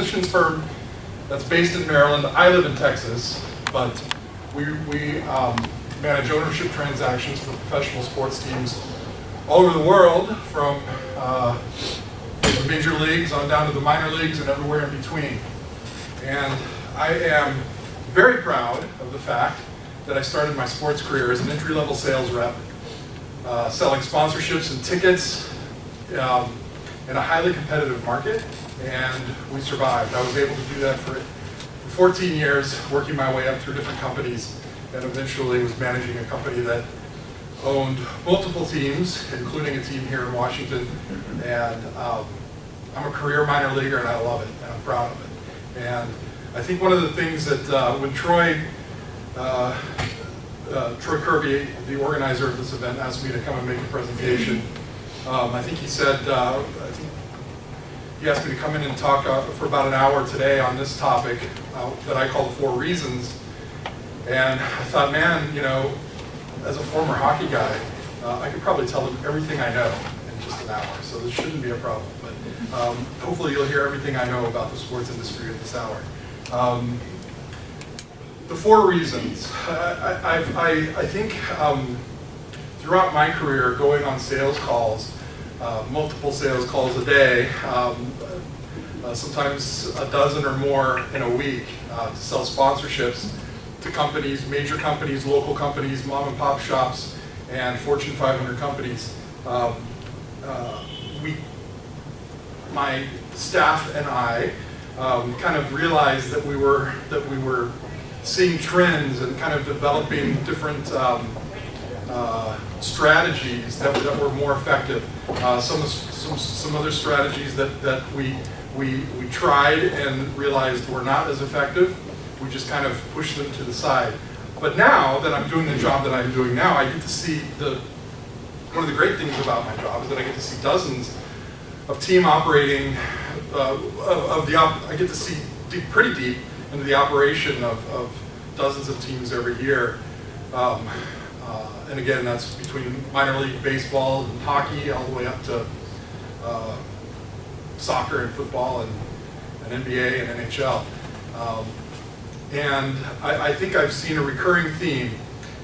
acquisitions firm that's based in Maryland. I live in Texas, but we manage ownership transactions for professional sports teams all over the world, from the major leagues on down to the minor leagues and everywhere in between. And I am very proud of the fact that I started my sports career as an entry-level sales rep, selling sponsorships and tickets in a highly competitive market, and we survived. I was able to do that for 14 years, working my way up through different companies, and eventually was managing a company that owned multiple teams, including a team here in Washington. And I'm a career minor leaguer, and I love it, and I'm proud of it. And I think one of the things that when Troy Kirby, the organizer of this event, asked me to come and make a presentation, I think he said, he asked me to come in and talk for about an hour today on this topic that I call the 4 reasons. And I thought, man, you know, as a former hockey guy, I could probably tell them everything I know in just an hour, so this shouldn't be a problem. But hopefully you'll hear everything I know about the sports industry at this hour. The 4 reasons. I think throughout my career, going on sales calls, multiple sales calls a day, sometimes a dozen or more in a week, to sell sponsorships to companies, major companies, local companies, mom and pop shops, and Fortune 500 companies. My staff and I kind of realized that we were seeing trends and kind of developing different strategies that were more effective. Some other strategies that we tried and realized were not as effective. We just kind of pushed them to the side. But now that I'm doing the job that I'm doing now, I get to see one of the great things about my job is that I get to see dozens of team operating, I get to see pretty deep into the operation of dozens of teams every year. And again, that's between minor league baseball and hockey all the way up to soccer and football and NBA and NHL. And I think I've seen a recurring theme,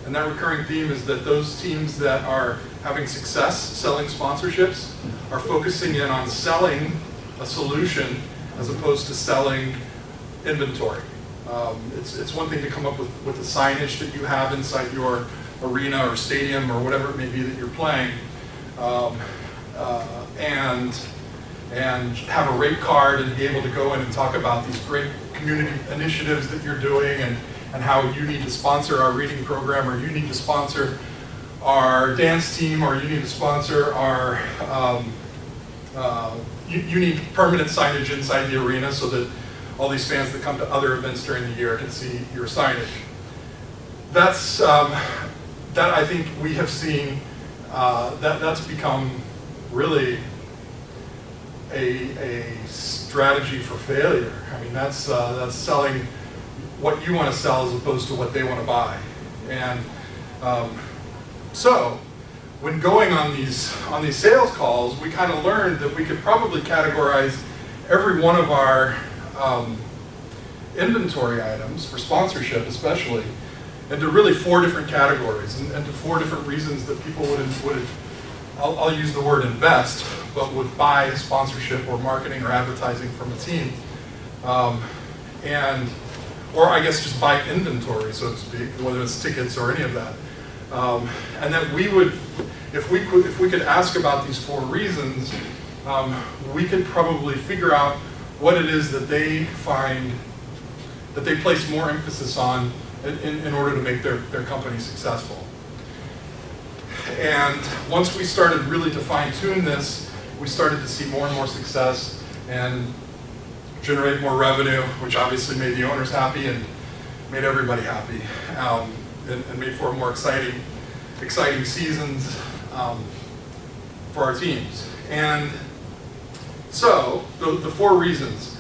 and that recurring theme is that those teams that are having success selling sponsorships are focusing in on selling a solution as opposed to selling inventory. It's one thing to come up with the signage that you have inside your arena or stadium or whatever it may be that you're playing, and have a rate card and be able to go in and talk about these great community initiatives that you're doing and how you need to sponsor our reading program, or you need to sponsor our dance team, or you need to sponsor our, you need permanent signage inside the arena so that all these fans that come to other events during the year can see your signage. That's, that I think we have seen, that's become really a strategy for failure. I mean, that's selling what you want to sell as opposed to what they want to buy. And so when going on these sales calls, we kind of learned that we could probably categorize every one of our inventory items, for sponsorship especially, into really 4 different categories, and to 4 different reasons that people would I'll use the word invest, but would buy sponsorship or marketing or advertising from a team, or I guess just buy inventory, so to speak, whether it's tickets or any of that. And that we would, if we could ask about these 4 reasons, we could probably figure out what it is that they find that they place more emphasis on in order to make their company successful. And once we started really to fine-tune this, we started to see more and more success and generate more revenue, which obviously made the owners happy and made everybody happy, and made for more exciting seasons for our teams. And so, the 4 reasons.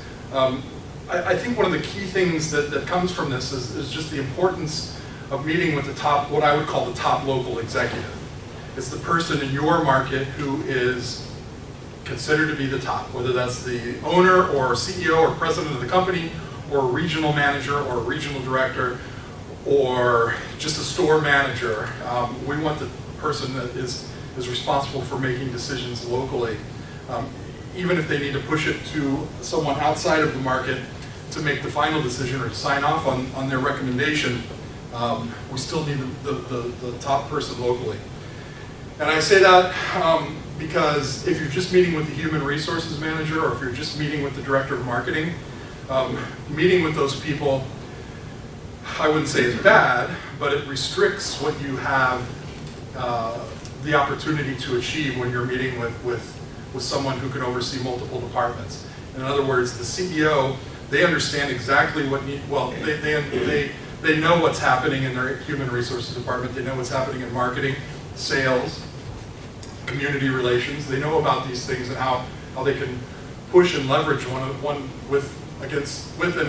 I think one of the key things that comes from this is just the importance of meeting with the top, what I would call the top local executive. It's the person in your market who is considered to be the top, whether that's the owner or CEO or president of the company, or a regional manager or a regional director, or just a store manager. We want the person that is responsible for making decisions locally, even if they need to push it to someone outside of the market to make the final decision or to sign off on their recommendation. We still need the top person locally. And I say that because if you're just meeting with the human resources manager, or if you're just meeting with the director of marketing, meeting with those people, I wouldn't say is bad, but it restricts what you have the opportunity to achieve when you're meeting with someone who can oversee multiple departments. In other words, the CEO, they understand exactly what they know what's happening in their human resources department. They know what's happening in marketing, sales, community relations. They know about these things and how they can push and leverage one with and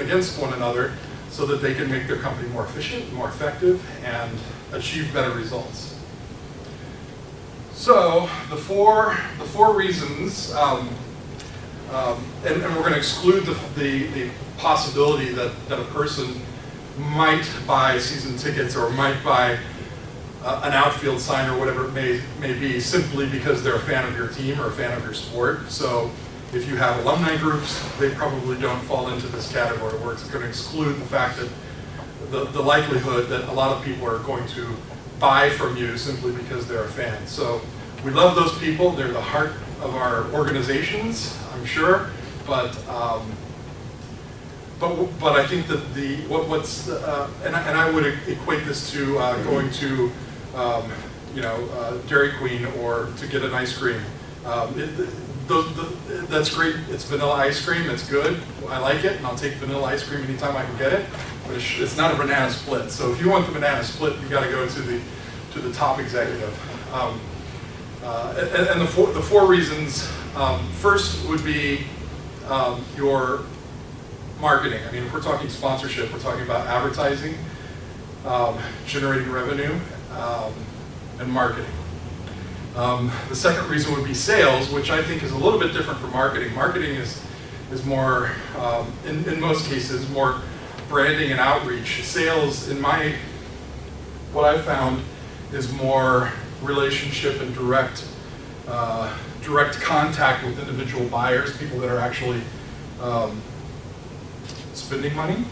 against one another, so that they can make their company more efficient, more effective, and achieve better results. So the four reasons, and we're going to exclude the possibility that a person might buy season tickets or might buy an outfield sign or whatever it may be, simply because they're a fan of your team or a fan of your sport. So if you have alumni groups, they probably don't fall into this category, where it's going to exclude the fact that the likelihood that a lot of people are going to buy from you simply because they're a fan. So we love those people. They're the heart of our organizations, I'm sure. But I think that and I would equate this to going to Dairy Queen or to get an ice cream. That's great. It's vanilla ice cream. It's good. I like it, and I'll take vanilla ice cream anytime I can get it. But it's not a banana split. So if you want the banana split, you got to go to the top executive. And the four reasons. First would be your marketing. I mean, if we're talking sponsorship, we're talking about advertising, generating revenue, and marketing. The second reason would be sales, which I think is a little bit different from marketing. Marketing is more, in most cases, more branding and outreach. Sales, what I've found, is more relationship and direct contact with individual buyers, people that are actually spending money.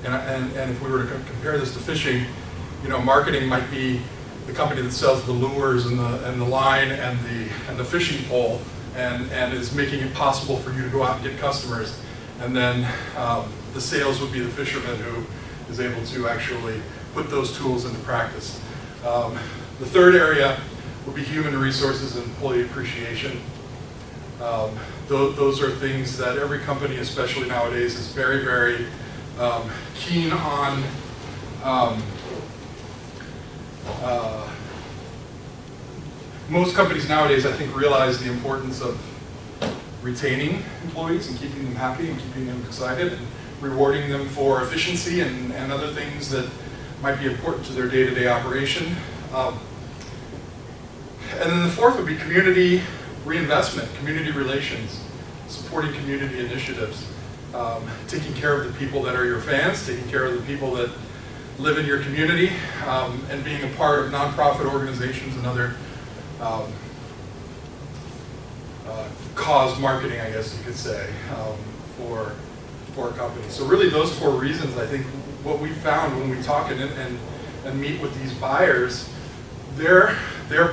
And if we were to compare this to fishing, marketing might be the company that sells the lures and the line and the fishing pole and is making it possible for you to go out and get customers. And then the sales would be the fisherman who is able to actually put those tools into practice. The third area would be human resources and employee appreciation. Those are things that every company, especially nowadays, is very, very keen on. Most companies nowadays, I think, realize the importance of retaining employees and keeping them happy and keeping them excited and rewarding them for efficiency and other things that might be important to their day-to-day operation. And then the fourth would be community reinvestment, community relations, supporting community initiatives, taking care of the people that are your fans, taking care of the people that live in your community, and being a part of nonprofit organizations and other cause marketing, I guess you could say, for a company. So really those four reasons, I think, what we found when we talk and meet with these buyers, they're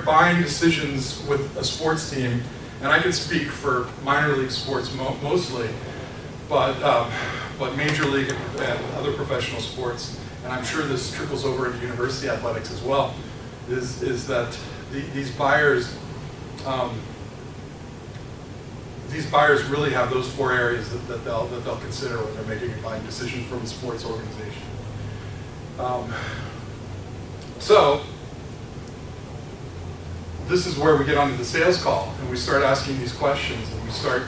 buying decisions with a sports team, and I can speak for minor league sports mostly, but major league and other professional sports, and I'm sure this trickles over into university athletics as well, is that these buyers really have those four areas that they'll consider when they're making a buying decision from a sports organization. So this is where we get onto the sales call, and we start asking these questions, and we start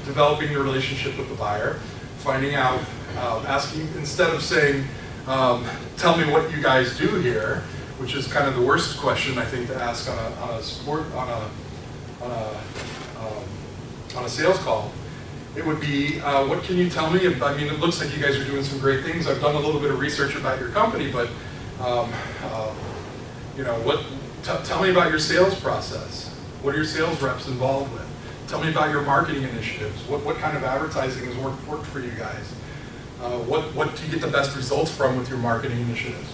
developing the relationship with the buyer, finding out, asking, instead of saying, tell me what you guys do here, which is kind of the worst question, I think, to ask on a on a sales call, it would be, what can you tell me? I mean, it looks like you guys are doing some great things. I've done a little bit of research about your company, but you know, tell me about your sales process. What are your sales reps involved with? Tell me about your marketing initiatives. What kind of advertising has worked for you guys? What do you get the best results from with your marketing initiatives?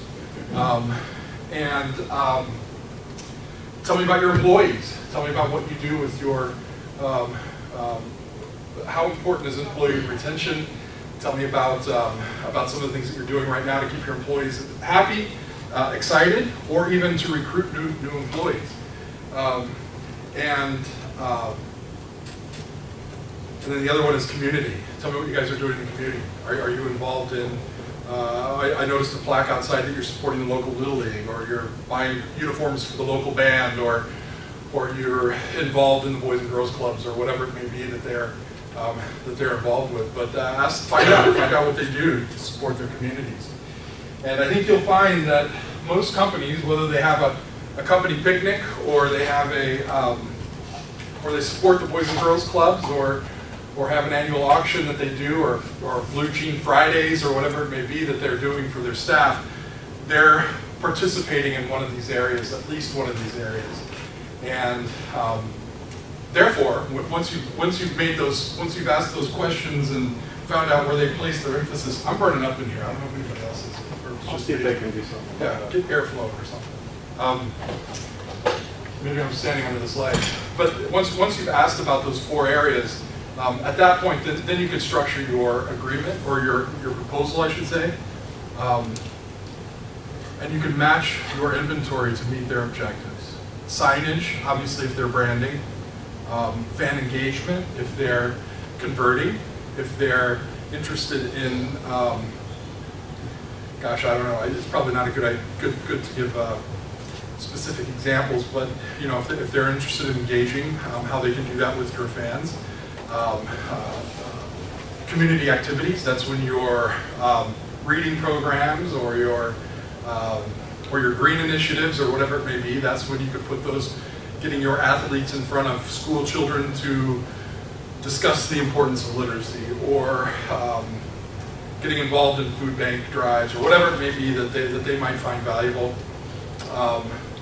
Tell me about your employees. Tell me about what you do with your, how important is employee retention? Tell me about some of the things that you're doing right now to keep your employees happy, excited, or even to recruit new employees. And then the other one is community. Tell me what you guys are doing in the community. Are you involved in, I noticed a plaque outside that you're supporting the local Little League, or you're buying uniforms for the local band, or you're involved in the Boys and Girls Clubs, or whatever it may be that they're involved with. But find out what they do to support their communities. And I think you'll find that most companies, whether they have a company picnic, or they have or they support the Boys and Girls Clubs, or have an annual auction that they do, or Blue Jean Fridays, or whatever it may be that they're doing for their staff, they're participating in one of these areas, at least one of these areas. And therefore, once you've asked those questions and found out where they place their emphasis, I'm burning up in here. I don't know if anybody else is. I'll see if they can do something. Yeah, get airflow or something. Maybe I'm standing under this light. But once you've asked about those 4 areas, at that point, then you could structure your agreement, or your proposal, I should say, and you can match your inventory to meet their objectives. Signage, obviously, if they're branding. Fan engagement, if they're converting. If they're interested in, gosh, I don't know. It's probably not good to give specific examples, but you know, if they're interested in engaging, how they can do that with your fans. Community activities, that's when your reading programs, or your green initiatives, or whatever it may be, that's when you could put those, getting your athletes in front of school children to discuss the importance of literacy, or getting involved in food bank drives, or whatever it may be that they might find valuable.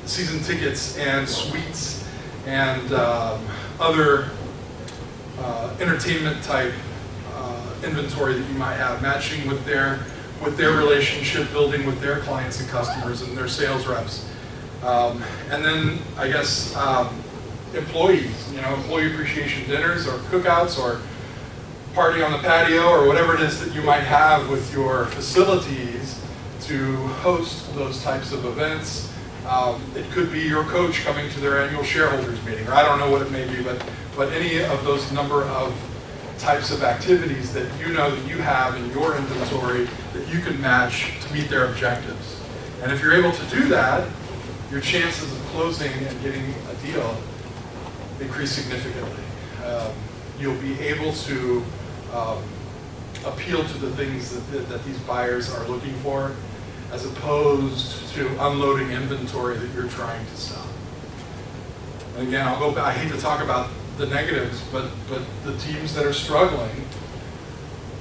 Season tickets and suites and other entertainment type inventory that you might have, matching with their relationship building with their clients and customers and their sales reps. And then I guess employees, you know, employee appreciation dinners, or cookouts, or party on the patio, or whatever it is that you might have with your facilities to host those types of events. It could be your coach coming to their annual shareholders meeting, or I don't know what it may be, but any of those number of types of activities that you know that you have in your inventory that you can match to meet their objectives. And if you're able to do that, your chances of closing and getting a deal increase significantly. You'll be able to appeal to the things that these buyers are looking for, as opposed to unloading inventory that you're trying to sell. And again, I'll go back. I hate to talk about the negatives, but the teams that are struggling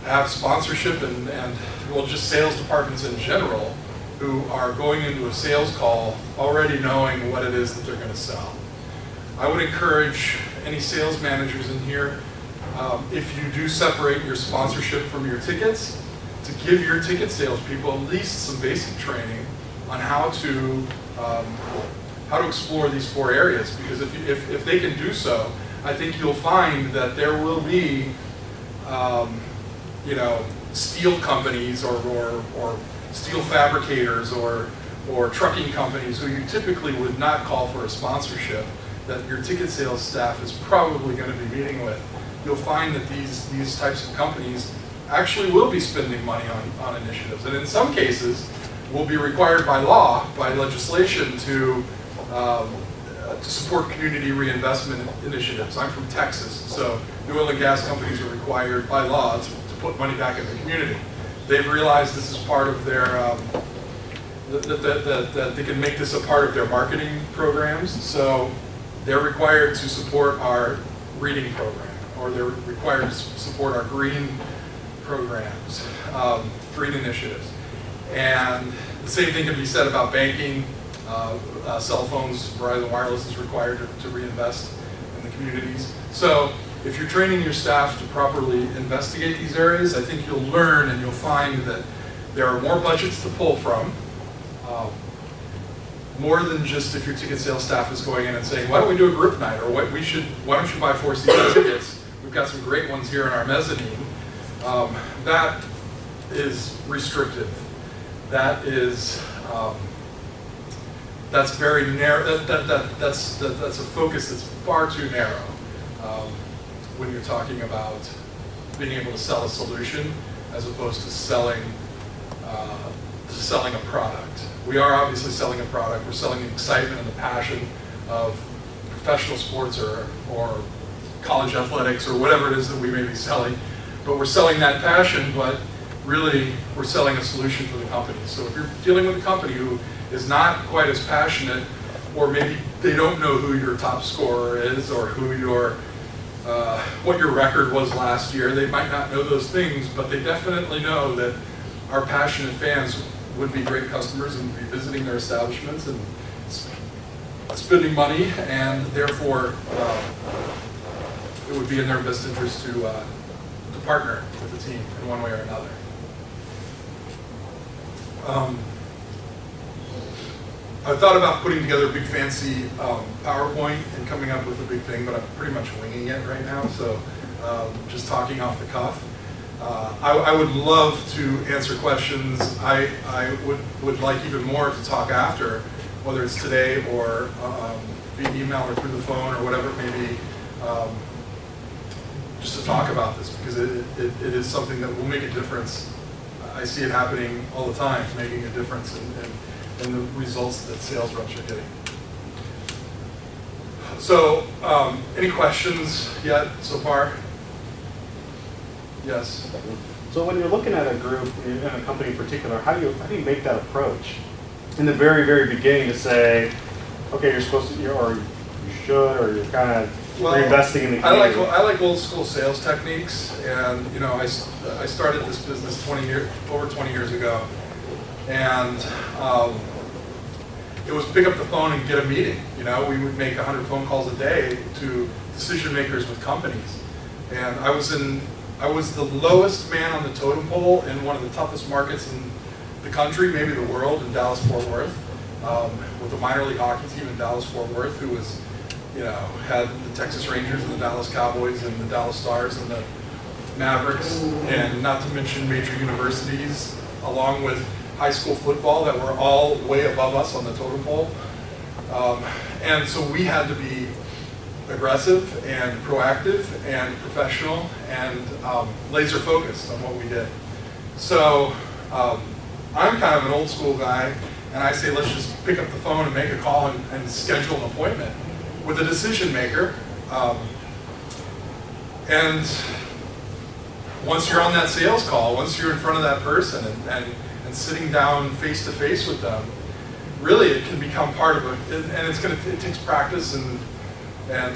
have sponsorship and well, just sales departments in general, who are going into a sales call already knowing what it is that they're going to sell. I would encourage any sales managers in here, if you do separate your sponsorship from your tickets, to give your ticket salespeople at least some basic training on how to explore these 4 areas. Because if they can do so, I think you'll find that there will be, you know, steel companies or steel fabricators or trucking companies who you typically would not call for a sponsorship, that your ticket sales staff is probably going to be meeting with. You'll find that these types of companies actually will be spending money on initiatives, and in some cases will be required by law, by legislation, to support community reinvestment initiatives. I'm from Texas, so the oil and gas companies are required by law to put money back in the community. They've realized this is part of their, that they can make this a part of their marketing programs, so they're required to support our reading program, or they're required to support our green programs, green initiatives. And the same thing can be said about banking. Cell phones, Verizon Wireless is required to reinvest in the communities. So if you're training your staff to properly investigate these areas, I think you'll learn and you'll find that there are more budgets to pull from. More than just if your ticket sales staff is going in and saying, why don't we do a group night, or why don't you buy 4 season tickets? We've got some great ones here in our mezzanine. That is restrictive. That is that's very narrow. That's a focus that's far too narrow when you're talking about being able to sell a solution as opposed to selling a product. We are obviously selling a product. We're selling the excitement and the passion of professional sports or college athletics or whatever it is that we may be selling. But we're selling that passion, but really we're selling a solution for the company. So if you're dealing with a company who is not quite as passionate, or maybe they don't know who your top scorer is or who your what your record was last year, they might not know those things, but they definitely know that our passionate fans would be great customers and be visiting their establishments and spending money, and therefore it would be in their best interest to partner with the team in one way or another. I thought about putting together a big fancy PowerPoint and coming up with a big thing, but I'm pretty much winging it right now, so just talking off the cuff. I would love to answer questions. I would like even more to talk after, whether it's today or via email or through the phone or whatever it may be, just to talk about this, because it is something that will make a difference. I see it happening all the time, making a difference in the results that sales reps are getting. So, any questions yet so far? Yes. So when you're looking at a group in a company in particular, how do you make that approach in the very, very beginning to say, okay, you're supposed to, or you should, or you're kind of reinvesting in the community? I like old school sales techniques, and I started this business over 20 years ago, and it was pick up the phone and get a meeting. We would make 100 phone calls a day to decision makers with companies, and I was the lowest man on the totem pole in one of the toughest markets in the country, maybe the world, in Dallas-Fort Worth, with the minor league hockey team in Dallas-Fort Worth, who was, had the Texas Rangers and the Dallas Cowboys and the Dallas Stars and the Mavericks, and not to mention major universities, along with high school football, that were all way above us on the totem pole. And so we had to be aggressive and proactive and professional and laser focused on what we did. So I'm kind of an old school guy, and I say let's just pick up the phone and make a call and schedule an appointment with a decision maker. And once you're on that sales call, once you're in front of that person and sitting down face to face with them, really it can become part of it. And it takes practice and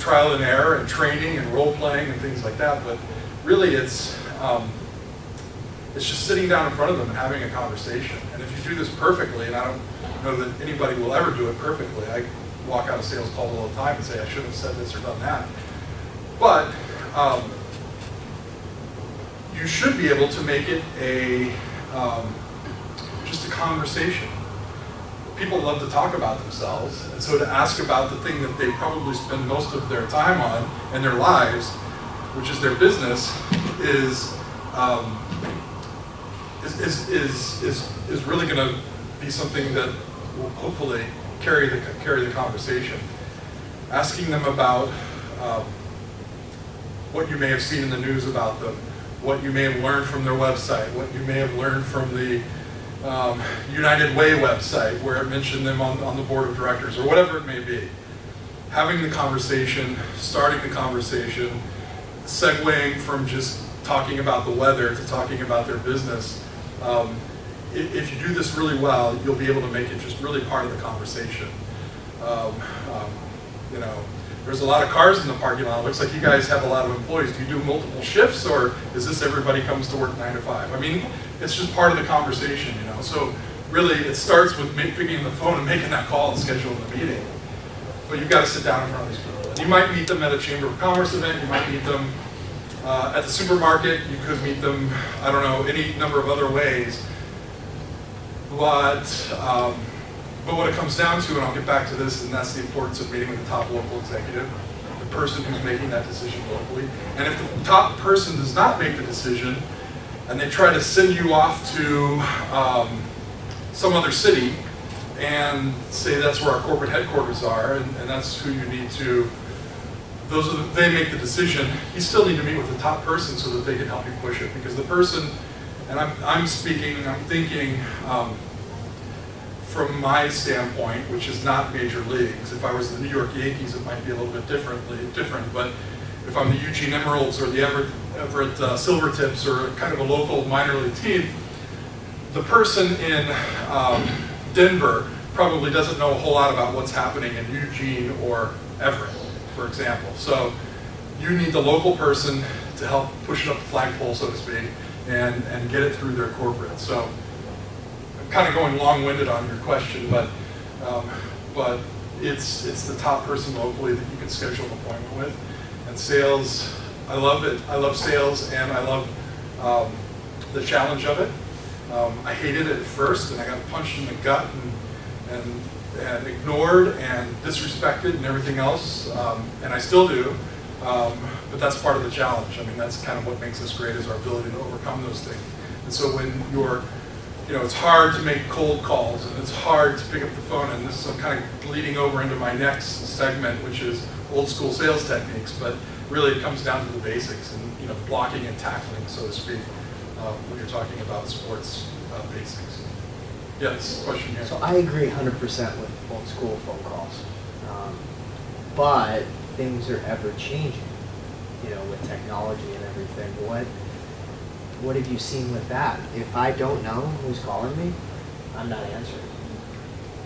trial and error and training and role playing and things like that. But really it's just sitting down in front of them and having a conversation. And if you do this perfectly, and I don't know that anybody will ever do it perfectly, I walk out of sales calls all the time and say I should have said this or done that. But you should be able to make it just a conversation. People love to talk about themselves, and so to ask about the thing that they probably spend most of their time on in their lives, which is their business, is really going to be something that will hopefully carry the conversation. Asking them about what you may have seen in the news about them, what you may have learned from their website, what you may have learned from the United Way website where it mentioned them on the board of directors, or whatever it may be. Having the conversation, starting the conversation, segueing from just talking about the weather to talking about their business. If you do this really well, you'll be able to make it just really part of the conversation. there's a lot of cars in the parking lot. Looks like you guys have a lot of employees. Do you do multiple shifts, or is this everybody comes to work 9 to 5? I mean, it's just part of the conversation, you know. So really, it starts with picking the phone and making that call and scheduling the meeting. But you've got to sit down in front of these people. And you might meet them at a Chamber of Commerce event. You might meet them at the supermarket. You could meet them, I don't know, any number of other ways. But what it comes down to, and I'll get back to this, and that's the importance of meeting with the top local executive, the person who's making that decision locally. And if the top person does not make the decision, and they try to send you off to some other city and say that's where our corporate headquarters are, and that's who you need to, they make the decision, you still need to meet with the top person so that they can help you push it. Because the person, and I'm thinking, from my standpoint, which is not major leagues. If I was the New York Yankees, it might be a little bit different. But if I'm the Eugene Emeralds or the Everett Silvertips or kind of a local minor league team, the person in Denver probably doesn't know a whole lot about what's happening in Eugene or Everett, for example. So you need the local person to help push it up the flagpole, so to speak, and get it through their corporate. So kind of going long-winded on your question, but it's the top person locally that you can schedule an appointment with. And sales, I love it. I love sales, and I love the challenge of it. I hated it at first, and I got punched in the gut and ignored and disrespected and everything else, and I still do. But that's part of the challenge. I mean, that's kind of what makes us great, is our ability to overcome those things. And so when you're it's hard to make cold calls, and it's hard to pick up the phone, and this is kind of bleeding over into my next segment, which is old school sales techniques, but really it comes down to the basics and blocking and tackling, so to speak, when you're talking about sports basics. Yes, question here. So I agree 100% with old school phone calls, but things are ever changing, with technology and everything. What have you seen with that? If I don't know who's calling me, I'm not answering.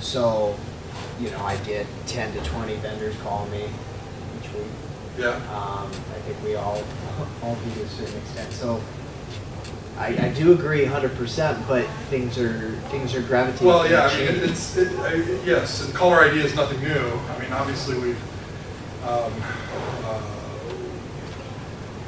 So, I get 10 to 20 vendors calling me each week. Yeah. I think we all do to a certain extent. So, I do agree 100%, but things are gravitating. Well, yeah. I mean, yes, and caller ID is nothing new. I mean, obviously we've.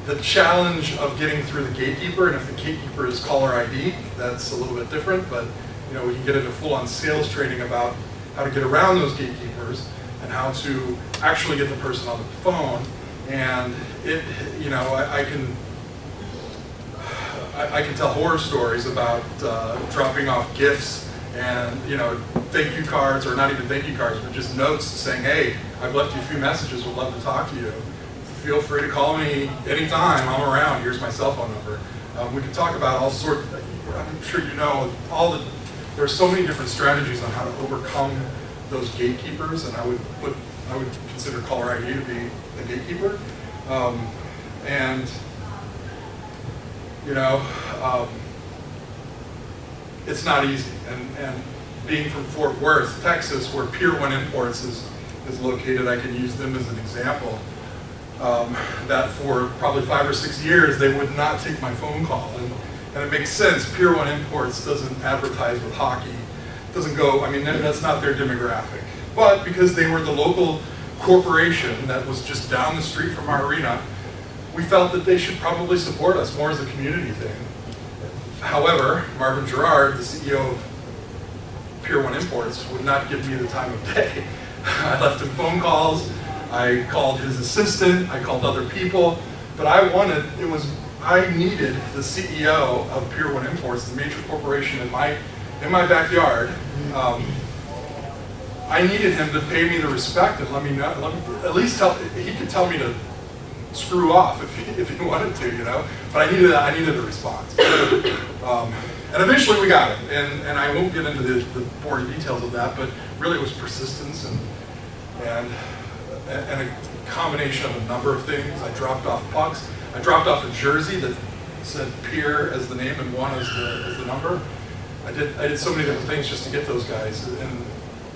The challenge of getting through the gatekeeper, and if the gatekeeper is caller ID, that's a little bit different, but we can get into full-on sales training about how to get around those gatekeepers and how to actually get the person on the phone. And I can tell horror stories about dropping off gifts and thank you cards, or not even thank you cards, but just notes saying, hey, I've left you a few messages, would love to talk to you. Feel free to call me anytime, I'm around, here's my cell phone number. We can talk about all sorts, I'm sure there's so many different strategies on how to overcome those gatekeepers, and I would consider caller ID to be a gatekeeper. It's not easy, and being from Fort Worth, Texas, where Pier 1 Imports is located, I can use them as an example. That for probably 5 or 6 years, they would not take my phone call. And it makes sense. Pier 1 Imports doesn't advertise with hockey. Doesn't go, that's not their demographic. But because they were the local corporation that was just down the street from our arena, we felt that they should probably support us more as a community thing. However, Marvin Gerard, the CEO of Pier 1 Imports, would not give me the time of day. I left him phone calls. I called his assistant, I called other people, but I needed the CEO of Pier 1 Imports, the major corporation in my backyard. I needed him to pay me the respect and let me at least he could tell me to screw off if he wanted to, but I needed a response. And eventually we got it, and I won't get into the boring details of that, but really it was persistence and a combination of a number of things. I dropped off pucks. I dropped off a jersey that said Pier as the name and 1 as the number. I did so many different things just to get those guys, and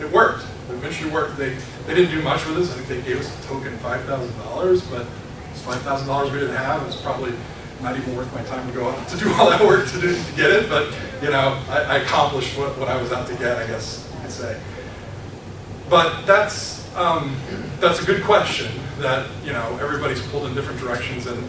it worked. eventually worked. They didn't do much with us. I think they gave us a token $5,000, but it's $5,000 we didn't have. It was probably not even worth my time to go out to do all that work to get it. But you know, I accomplished what I was out to get, I guess you could say. But that's a good question. That, you know, everybody's pulled in different directions, and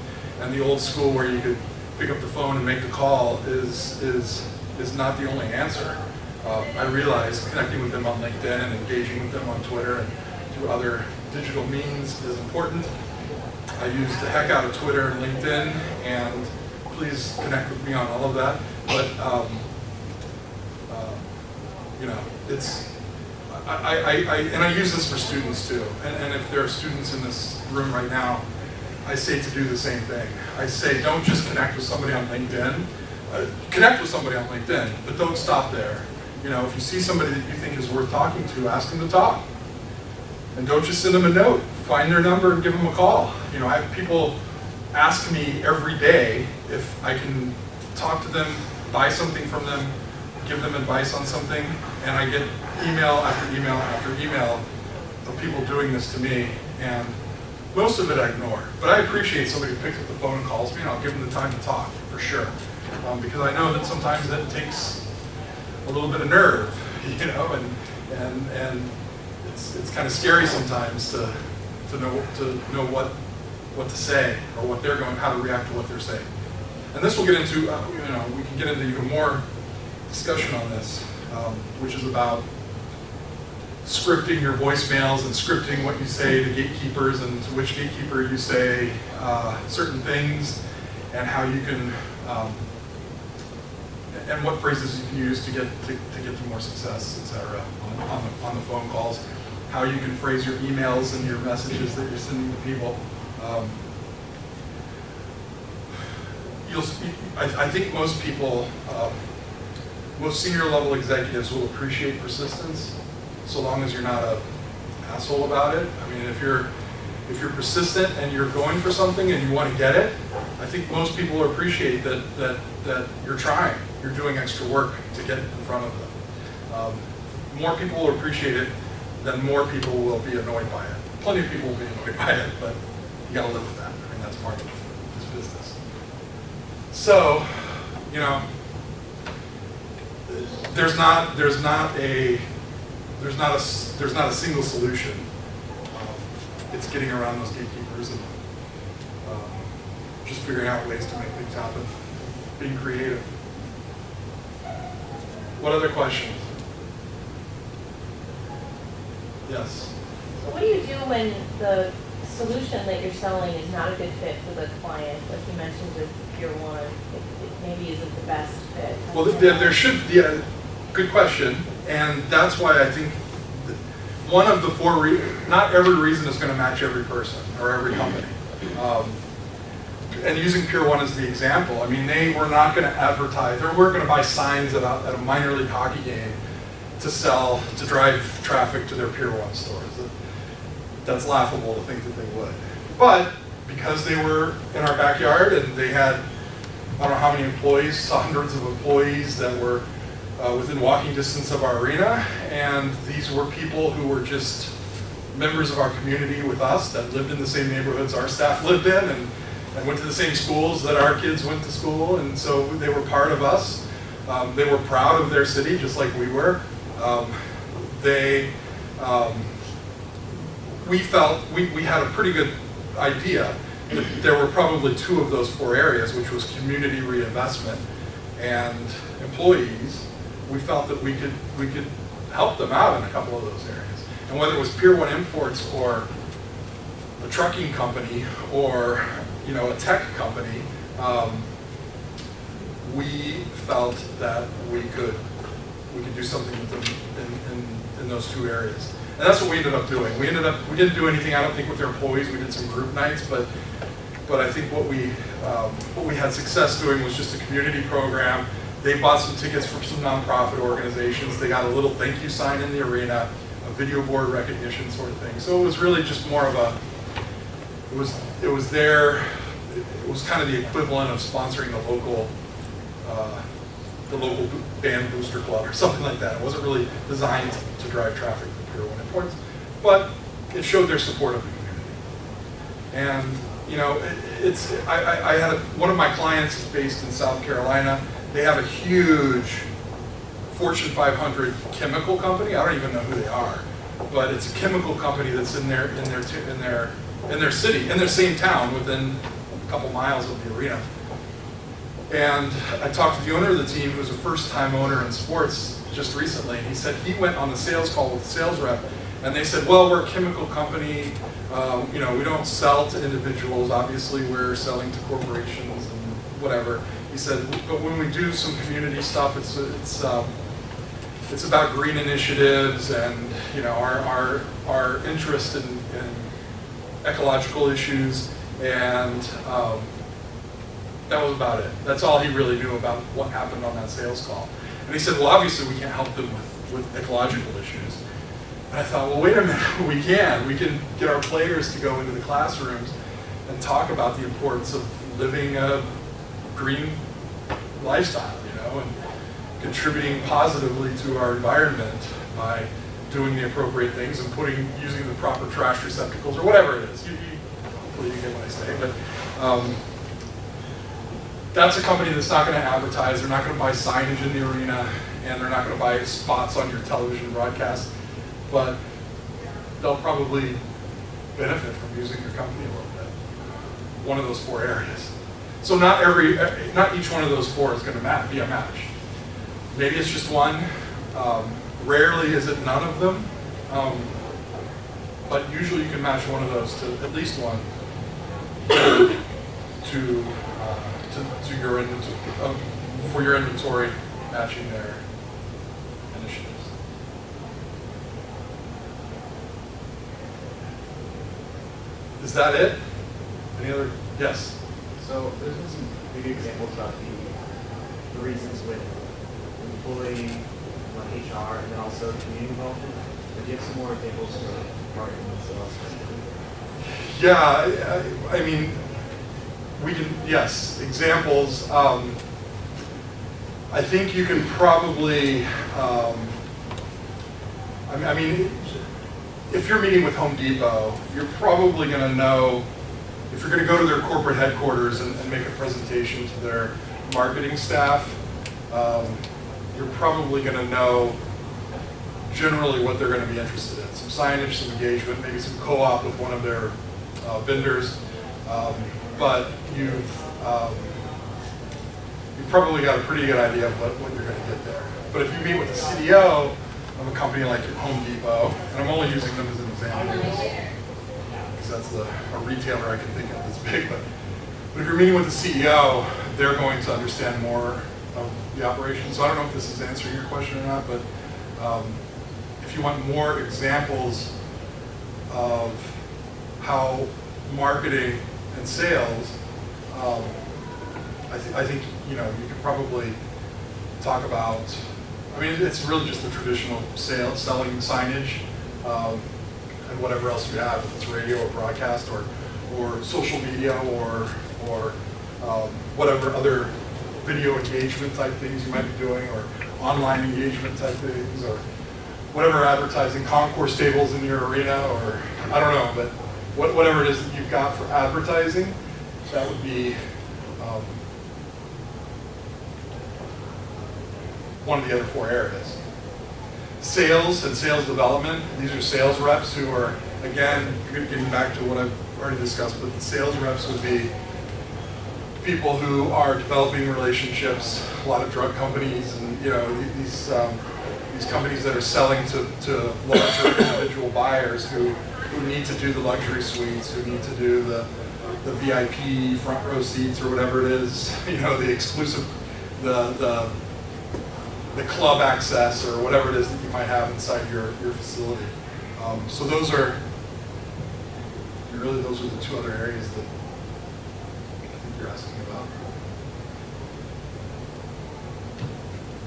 the old school where you could pick up the phone and make the call is not the only answer. I realize connecting with them on LinkedIn and engaging with them on Twitter and through other digital means is important. I use the heck out of Twitter and LinkedIn, and please connect with me on all of that. But you know, it's I use this for students too. And if there are students in this room right now, I say to do the same thing. I say don't just connect with somebody on LinkedIn. Connect with somebody on LinkedIn, but don't stop there. You know, if you see somebody that you think is worth talking to, ask them to talk. And don't just send them a note. Find their number and give them a call. You know, I have people ask me every day if I can talk to them, buy something from them, give them advice on something, and I get email after email after email of people doing this to me, and most of it I ignore. But I appreciate somebody who picks up the phone and calls me, and I'll give them the time to talk, for sure. Because I know that sometimes that takes a little bit of nerve, you know, and it's kind of scary sometimes to know what to say or what they're how to react to what they're saying. And this will get into, you know, we can get into even more discussion on this, which is about scripting your voicemails and scripting what you say to gatekeepers and to which gatekeeper you say certain things, and how you can and what phrases you can use to get to more success, etc. On the phone calls, how you can phrase your emails and your messages that you're sending to people. I think most people, most senior level executives will appreciate persistence, so long as you're not an asshole about it. I mean, if you're persistent and you're going for something and you want to get it, I think most people will appreciate that you're trying, you're doing extra work to get in front of them. More people will appreciate it, then more people will be annoyed by it. Plenty of people will be annoyed by it, but you got to live with that. I mean, that's part of this business. So, you know, there's not a single solution. It's getting around those gatekeepers and just figuring out ways to make things happen, being creative. What other questions? Yes. So what do you do when the solution that you're selling is not a good fit for the client? Like you mentioned with Pier 1, it maybe isn't the best fit. Well, there should be a good question, and that's why I think one of the four reasons, not every reason is going to match every person or every company. And using Pier 1 as the example, I mean, they were not going to advertise, they weren't going to buy signs at a minor league hockey game to drive traffic to their Pier 1 stores. That's laughable to think that they would. But because they were in our backyard and they had, I don't know how many employees, hundreds of employees that were within walking distance of our arena, and these were people who were just members of our community with us that lived in the same neighborhoods our staff lived in and went to the same schools that our kids went to school, and so they were part of us. They were proud of their city just like we were. We felt we had a pretty good idea that there were probably two of those four areas, which was community reinvestment and employees. We felt that we could help them out in a couple of those areas. And whether it was Pier 1 Imports or a trucking company or, you know, a tech company, we felt that we could do something with them in those two areas. And that's what we ended up doing. We didn't do anything, I don't think, with their employees. We did some group nights, but I think what we had success doing was just a community program. They bought some tickets from some nonprofit organizations. They got a little thank you sign in the arena, a video board recognition sort of thing. So it was really just more of it was kind of the equivalent of sponsoring the local the local band booster club or something like that. It wasn't really designed to drive traffic from Pier 1 imports, but it showed their support of the community. And I had one of my clients is based in South Carolina. They have a huge Fortune 500 chemical company. I don't even know who they are, but it's a chemical company that's in their city, in their same town, within a couple miles of the arena. And I talked to the owner of the team, who's a first-time owner in sports, just recently, and he said he went on the sales call with the sales rep, and they said, well, we're a chemical company, we don't sell to individuals, obviously we're selling to corporations and whatever. He said, but when we do some community stuff, it's about green initiatives and our interest in ecological issues, and that was about it. That's all he really knew about what happened on that sales call. And he said, well, obviously we can't help them with ecological issues. And I thought, well, wait a minute, we can. We can get our players to go into the classrooms and talk about the importance of living a green lifestyle, and contributing positively to our environment by doing the appropriate things and using the proper trash receptacles or whatever it is. Hopefully you get what I say. But that's a company that's not going to advertise. They're not going to buy signage in the arena, and they're not going to buy spots on your television broadcast. But they'll probably benefit from using your company a little bit. One of those 4 areas. So not each one of those 4 is going to be a match. Maybe it's just one. Rarely is it none of them. But usually you can match one of those to at least one to your inventory, for your inventory matching their initiatives. Is that it? Any other? Yes. So there's been some big examples about the reasons with employee, HR, and then also community involvement. But do you have some more examples for marketing and sales? Yeah, I mean, we can, yes, examples. I think you can probably, I mean, if you're meeting with Home Depot, you're probably going to know, if you're going to go to their corporate headquarters and make a presentation to their marketing staff, you're probably going to know generally what they're going to be interested in. Some signage, some engagement, maybe some co-op with one of their vendors. But you've probably got a pretty good idea of what you're going to get there. But if you meet with the CEO of a company like Home Depot, and I'm only using them as an example because that's a retailer I can think of that's big, but if you're meeting with the CEO, they're going to understand more of the operation. So I don't know if this is answering your question or not, but if you want more examples of how marketing and sales, I think you could probably talk about. I mean, it's really just the traditional selling signage and whatever else you have, if it's radio or broadcast or social media or whatever other video engagement type things you might be doing, or online engagement type things, or whatever advertising, concourse tables in your arena, or I don't know, but whatever it is that you've got for advertising, that would be one of the other 4 areas. Sales and sales development, these are sales reps who are, again, getting back to what I've already discussed, but the sales reps would be people who are developing relationships, a lot of drug companies and these companies that are selling to larger individual buyers who need to do the luxury suites, who need to do the VIP front row seats or whatever it is, the exclusive, the club access or whatever it is that you might have inside your facility. So those are the 2 other areas that I think you're asking about.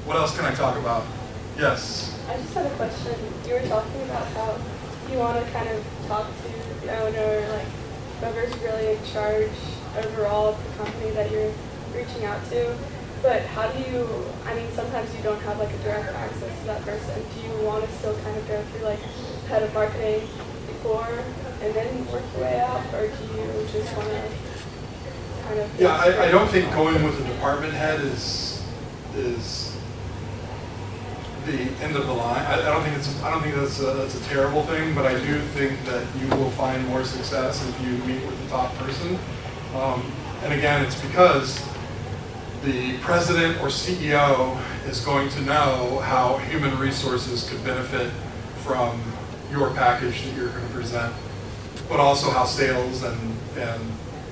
What else can I talk about? Yes. I just had a question. You were talking about how you want to kind of talk to the owner, like whoever's really in charge overall of the company that you're reaching out to. But how do you, you don't have like a direct access to that person, do you want to still kind of go through like head of marketing before and then work your way out, or do you just want to kind of? Yeah, I don't think going with a department head is the end of the line. I don't think that's a terrible thing, but I do think that you will find more success if you meet with the top person. And again, it's because the president or CEO is going to know how human resources could benefit from your package that you're going to present, but also how sales and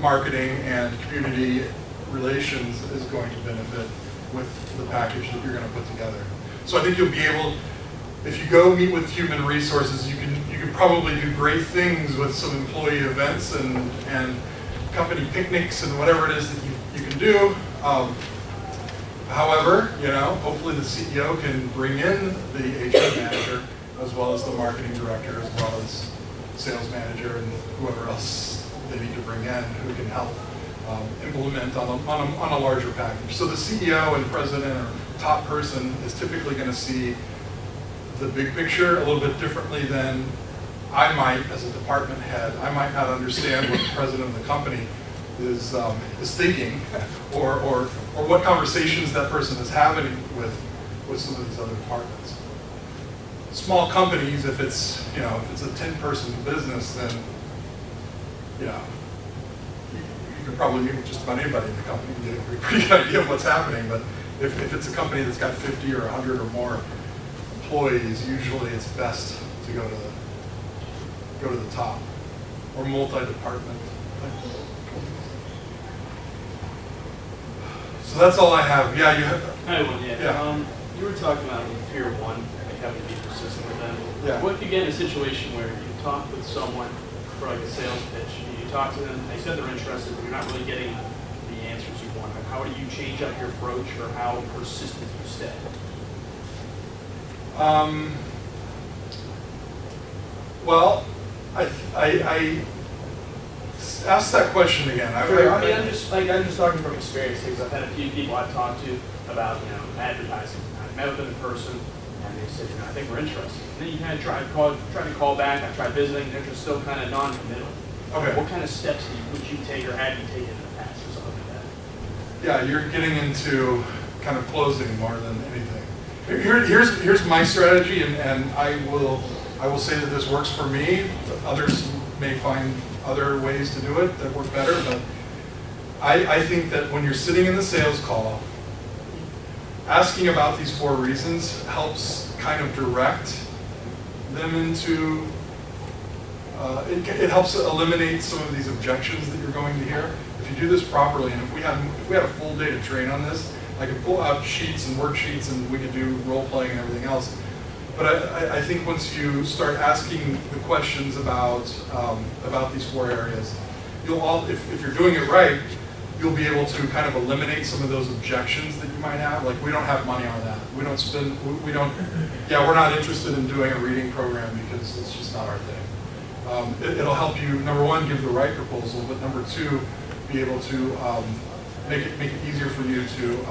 marketing and community relations is going to benefit with the package that you're going to put together. So I think you'll be able, if you go meet with human resources, you can probably do great things with some employee events and company picnics and whatever it is that you can do. However, hopefully the CEO can bring in the HR manager as well as the marketing director as well as sales manager and whoever else they need to bring in who can help implement on a larger package. So the CEO and president or top person is typically going to see the big picture a little bit differently than I might as a department head. I might not understand what the president of the company is thinking or what conversations that person is having with some of these other departments. Small companies, if it's a 10-person business, then you can probably meet with just about anybody in the company and get a pretty good idea of what's happening. But if it's a company that's got 50 or 100 or more employees, usually it's best to go to the top or multi-department. So that's all I have. Yeah, you have. I have one, yeah. Yeah. You were talking about tier one, like having to be persistent with them. Yeah. What if you get in a situation where you talk with someone for like a sales pitch, and you talk to them, they said they're interested, but you're not really getting the answers you want. Like, how do you change up your approach, or how persistent you stay? Well, I ask that question again. Sure. I mean, I'm just talking from experience because I've had a few people I've talked to about advertising. I've met with them in person, and they said, I think we're interested. And then you kind of try to call back. I tried visiting. They're just still kind of non-committal. Okay. What kind of steps would you take, or have you taken in the past, or something like that? Yeah, you're getting into kind of closing more than anything. Here's my strategy, and I will say that this works for me. Others may find other ways to do it that work better, but I think that when you're sitting in the sales call, asking about these 4 reasons helps kind of direct them into, it helps eliminate some of these objections that you're going to hear. If you do this properly, and if we had a full day to train on this, I could pull out sheets and worksheets and we could do role playing and everything else. But I think once you start asking the questions about these 4 areas, if you're doing it right, you'll be able to kind of eliminate some of those objections that you might have. Like, we don't have money on that. We're not interested in doing a reading program because it's just not our thing. It'll help you, number 1, give the right proposal, but number 2, be able to make it easier for you to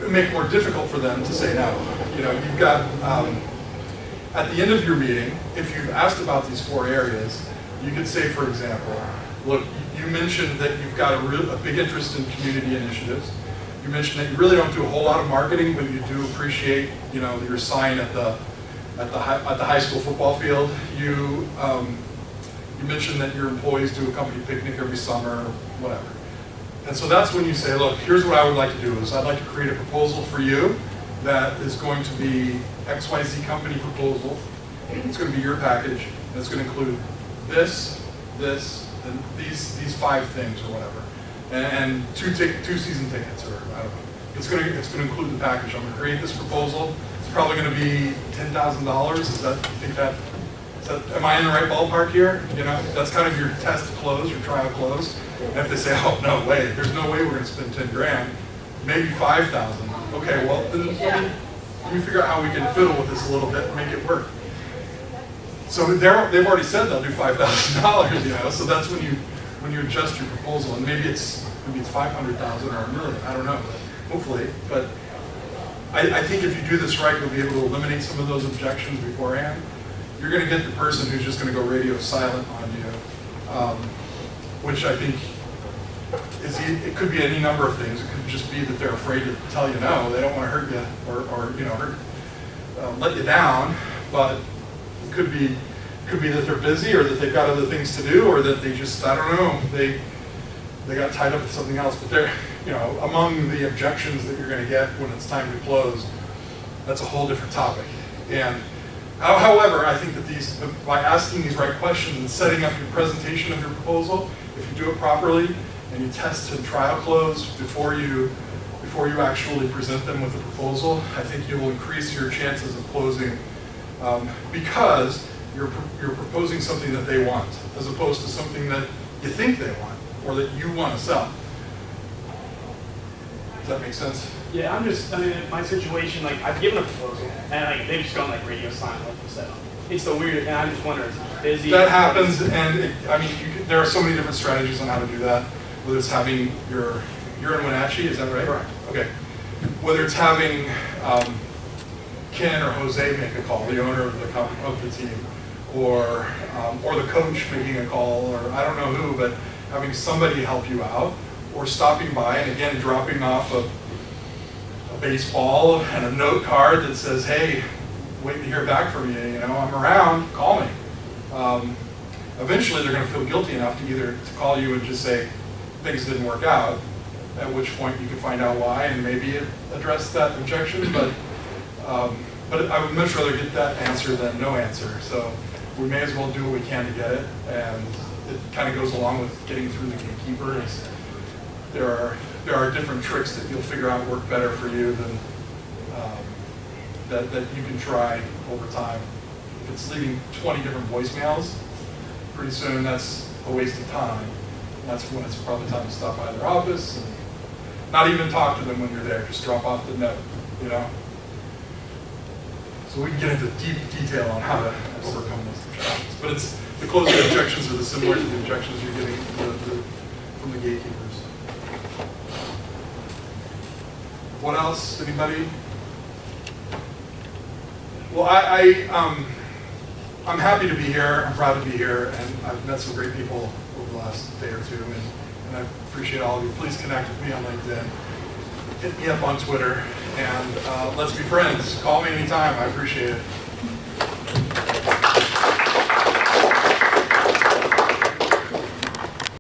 make it more difficult for them to say no. You've got, at the end of your meeting, if you've asked about these 4 areas, you could say, for example, look, you mentioned that you've got a big interest in community initiatives. You mentioned that you really don't do a whole lot of marketing, but you do appreciate, your sign at the high school football field. You mentioned that your employees do a company picnic every summer, whatever. And so that's when you say, look, here's what I would like to do is I'd like to create a proposal for you that is going to be XYZ company proposal. It's going to be your package, and it's going to include this, and these 5 things or whatever, and 2 season tickets, or I don't know. It's going to include the package. I'm going to create this proposal. It's probably going to be $10,000. Am I in the right ballpark here? That's kind of your test close, your trial close. And if they say, oh, no way, there's no way we're going to spend 10 grand, maybe 5,000. Okay, well, then let me figure out how we can fiddle with this a little bit and make it work. So they've already said they'll do $5,000, so that's when you adjust your proposal, and maybe it's $500,000 or $1 million, I don't know. hopefully. But I think if you do this right, you'll be able to eliminate some of those objections beforehand. You're going to get the person who's just going to go radio silent on you, which I think it could be any number of things. It could just be that they're afraid to tell you no. They don't want to hurt you or let you down. But it could be that they're busy, or that they've got other things to do, or that they just, I don't know, they got tied up with something else. But they're, among the objections that you're going to get when it's time to close, that's a whole different topic. And however, I think that by asking these right questions and setting up your presentation of your proposal, if you do it properly and you test and trial close before you actually present them with a proposal, I think you will increase your chances of closing, because you're proposing something that they want, as opposed to something that you think they want or that you want to sell. Does that make sense? Yeah, in my situation, I've given a proposal, and they've just gone radio silent, like you said. It's the weirdest, and I just wonder, is it busy? That happens, and there are so many different strategies on how to do that. Whether it's having you're in Wenatchee, is that right? Correct. Okay. Whether it's having Ken or Jose make a call, the owner of the team, or the coach making a call, or I don't know who, but having somebody help you out, or stopping by and again dropping off a baseball and a note card that says, "Hey, waiting to hear back from you. I'm around. Call me." Eventually, they're going to feel guilty enough to either to call you and just say things didn't work out, at which point you can find out why and maybe address that objection. But I would much rather get that answer than no answer. So we may as well do what we can to get it, and it kind of goes along with getting through the gatekeeper. There are different tricks that you'll figure out work better for you than that you can try over time. If it's leaving 20 different voicemails, pretty soon that's a waste of time. And that's when it's probably time to stop by their office and not even talk to them when you're there. Just drop off the note, So we can get into deep detail on how to overcome those objections. But the closing objections are similar to the objections you're getting from the gatekeepers. What else? Anybody? Well, I'm happy to be here. I'm proud to be here, and I've met some great people over the last day or two, and I appreciate all of you. Please connect with me on LinkedIn. Hit me up on Twitter, and let's be friends. Call me anytime. I appreciate it.